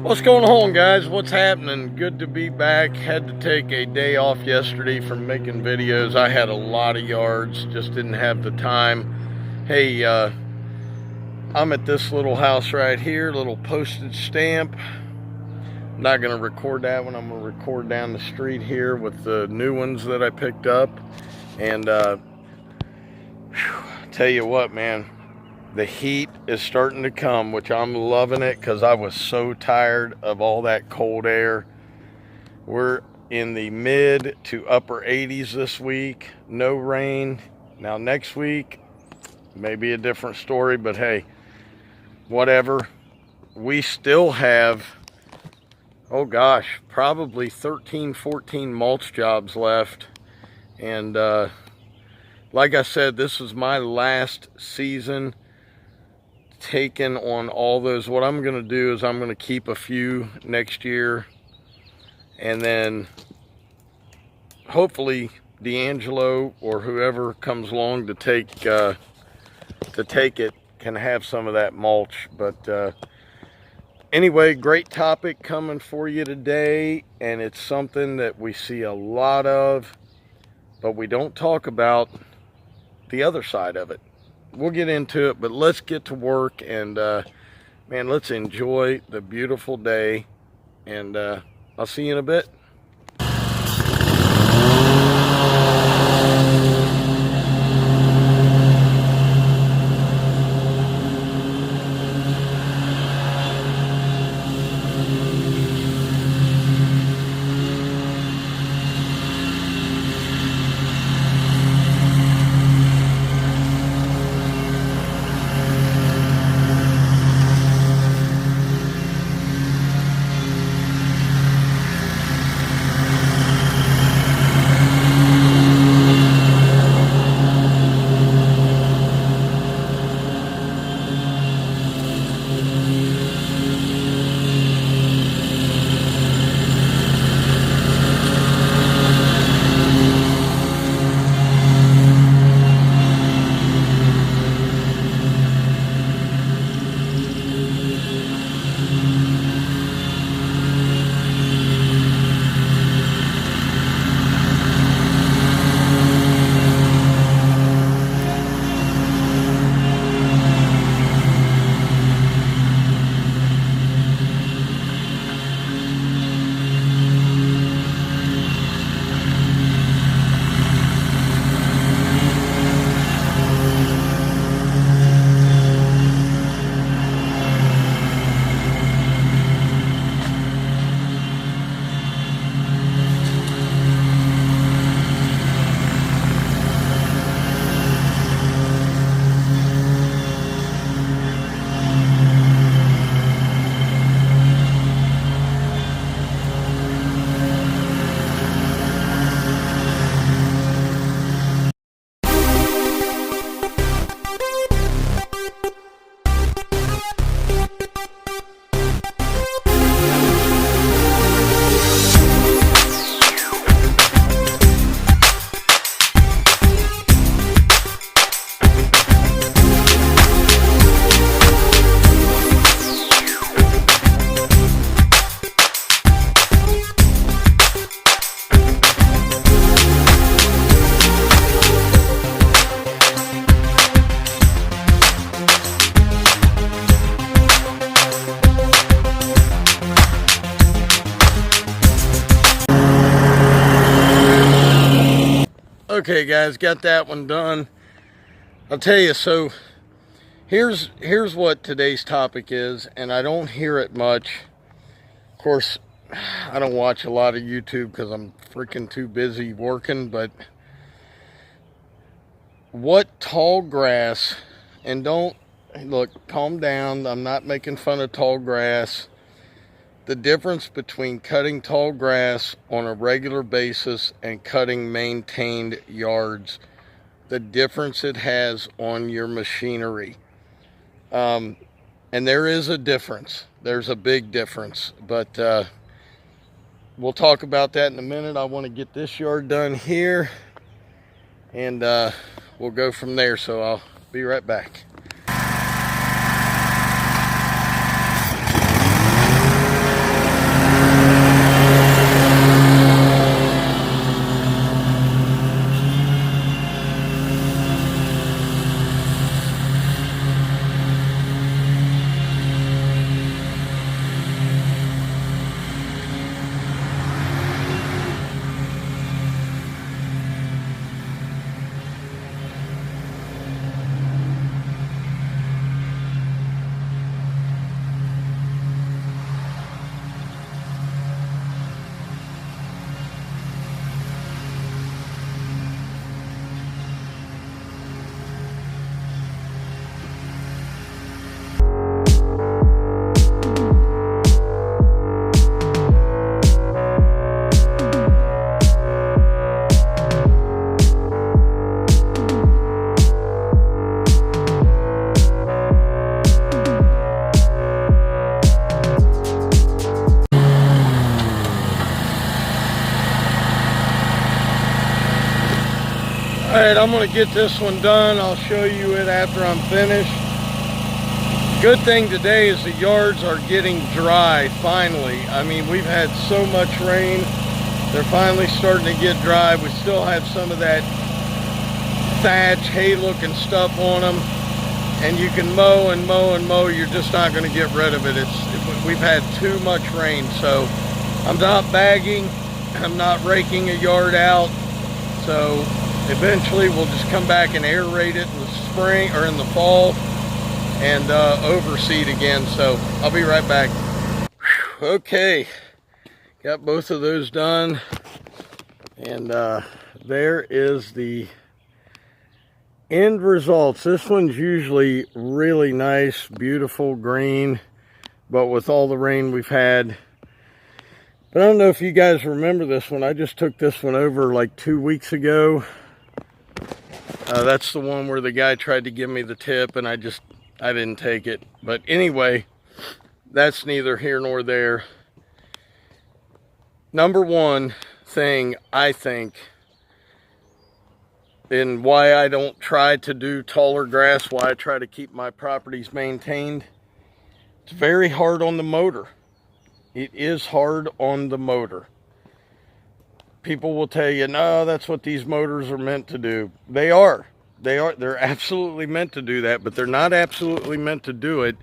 What's going on, guys? What's happening? Good to be back. Had to take a day off yesterday from making videos. I had a lot of yards, just didn't have the time. Hey, I'm at this little house right here, little postage stamp. I'm not gonna record that one. I'm gonna record down the street here with the new ones that I picked up. And tell you what, man, the heat is starting to come, which I'm loving it because I was so tired of all that cold air. We're in the mid to upper 80s this week, no rain. Now next week, maybe a different story, but hey, whatever. We still have, oh gosh, probably 13, 14 mulch jobs left. And like I said, this is my last season taken on all those. What I'm going to do is I'm going to keep a few next year, and then hopefully D'Angelo or whoever comes along to take it can have some of that mulch. But anyway, great topic coming for you today, and it's something that we see a lot of, but we don't talk about the other side of it. We'll get into it, but let's get to work, and man, let's enjoy the beautiful day, and I'll see you in a bit. Okay guys, got that one done. I'll tell you, so here's what today's topic is, and I don't hear it much. Of course, I don't watch a lot of YouTube because I'm freaking too busy working, but what tall grass, and don't, look, calm down, I'm not making fun of tall grass. The difference between cutting tall grass on a regular basis and cutting maintained yards, the difference it has on your machinery. And there is a difference. There's a big difference, but we'll talk about that in a minute. I want to get this yard done here, and we'll go from there. So I'll be right back. Alright, I'm going to get this one done. I'll show you it after I'm finished. Good thing today is the yards are getting dry, finally. I mean, we've had so much rain. They're finally starting to get dry. We still have some of that thatch, hay looking stuff on them. And you can mow and mow and mow. You're just not going to get rid of it. We've had too much rain. So I'm not bagging. I'm not raking a yard out. So eventually we'll just come back and aerate it in the spring or in the fall and overseed again. So I'll be right back. Okay, got both of those done, and there is the end results. This one's usually really nice, beautiful green, but with all the rain we've had. But I don't know if you guys remember this one. I just took this one over like 2 weeks ago. That's the one where the guy tried to give me the tip and I didn't take it. But anyway, that's neither here nor there. Number one thing, I think, and why I don't try to do taller grass, why I try to keep my properties maintained, it's very hard on the motor. It is hard on the motor. People will tell you, no, that's what these motors are meant to do. They are. They're absolutely meant to do that, but they're not absolutely meant to do it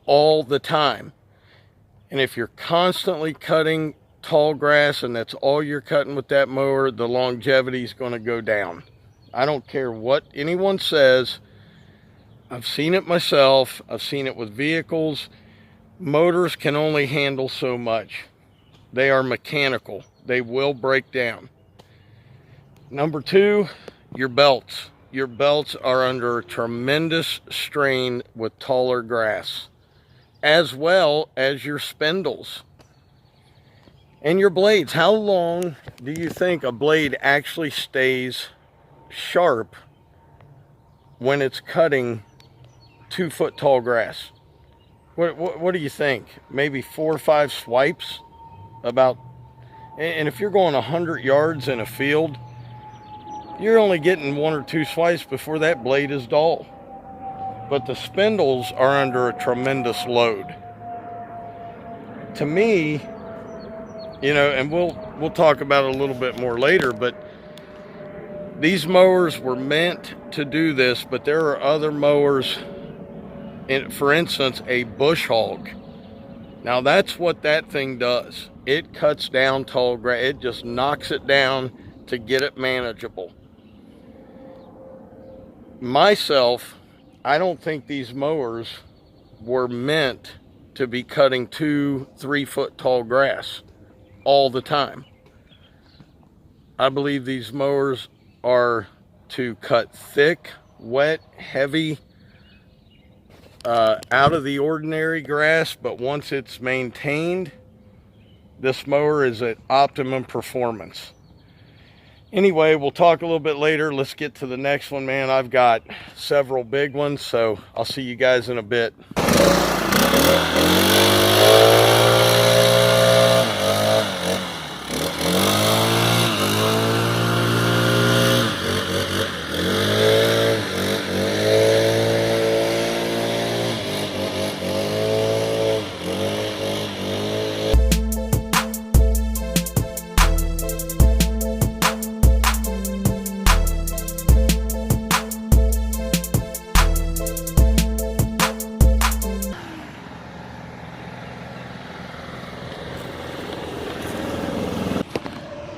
all the time. And if you're constantly cutting tall grass and that's all you're cutting with that mower, the longevity is going to go down. I don't care what anyone says. I've seen it myself. I've seen it with vehicles. Motors can only handle so much. They are mechanical. They will break down. Number two, your belts. Your belts are under a tremendous strain with taller grass, as well as your spindles and your blades. How long do you think a blade actually stays sharp when it's cutting 2 foot tall grass? What do you think? Maybe 4 or 5 swipes? About. And if you're going 100 yards in a field, you're only getting 1 or 2 swipes before that blade is dull. But the spindles are under a tremendous load. To me, you know, and we'll talk about it a little bit more later, but these mowers were meant to do this, but there are other mowers, for instance, a bush hog. Now that's what that thing does. It cuts down tall grass. It just knocks it down to get it manageable. Myself, I don't think these mowers were meant to be cutting 2-3 foot tall grass all the time. I believe these mowers are to cut thick, wet, heavy, out of the ordinary grass, but once it's maintained, this mower is at optimum performance. Anyway, we'll talk a little bit later. Let's get to the next one, man. I've got several big ones, so I'll see you guys in a bit.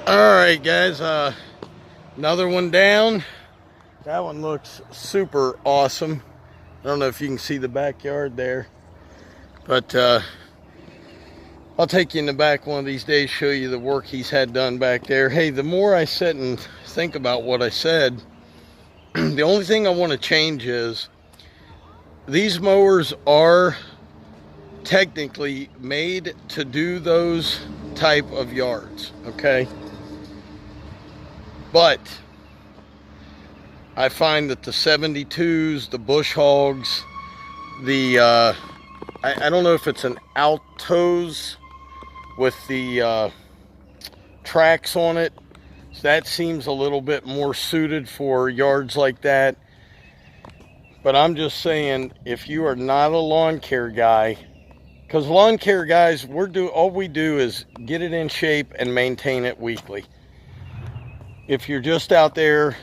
Alright guys, another one down. That one looks super awesome. I don't know if you can see the backyard there, but I'll take you in the back one of these days, show you the work he's had done back there. Hey, the more I sit and think about what I said, the only thing I want to change is these mowers are technically made to do those type of yards, okay? But I find that the 72s, the bush hogs, the I don't know if it's an Altos with the tracks on it, so that seems a little bit more suited for yards like that. But I'm just saying, if you are not a lawn care guy, because lawn care guys, all we do is get it in shape and maintain it weekly. If you're just out there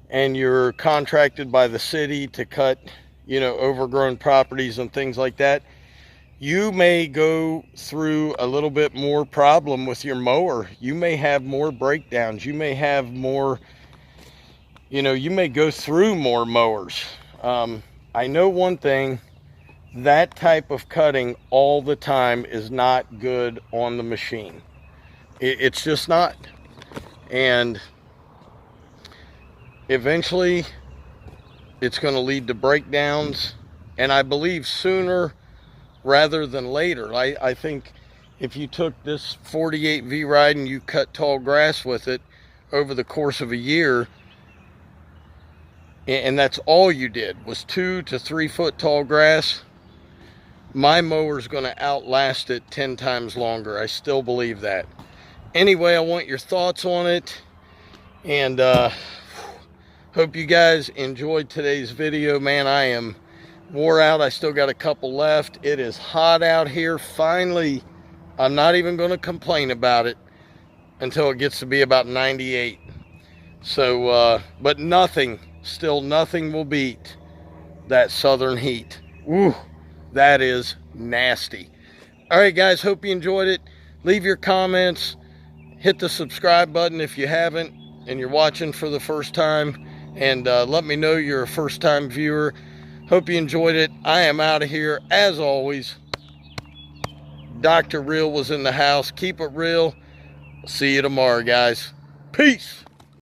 and you're contracted by the city to cut, you know, overgrown properties and things like that, you may go through a little bit more problem with your mower. You may have more breakdowns. You may have more, you know, you may go through more mowers. I know one thing, that type of cutting all the time is not good on the machine. It's just not. And eventually it's going to lead to breakdowns, and I believe sooner rather than later. I think if you took this 48 V-Ride and you cut tall grass with it over the course of a year, and that's all you did was 2 to 3 foot tall grass, my mower's going to outlast it 10 times longer. I still believe that. Anyway, I want your thoughts on it, and hope you guys enjoyed today's video. Man, I am wore out. I still got a couple left. It is hot out here. Finally, I'm not even going to complain about it until it gets to be about 98. So, but still nothing will beat that southern heat. Woo, that is nasty. All right, guys, hope you enjoyed it. Leave your comments. Hit the subscribe button if you haven't and you're watching for the first time. And let me know you're a first-time viewer. Hope you enjoyed it. I am out of here. As always, Dr. Real was in the house. Keep it real. See you tomorrow, guys. Peace.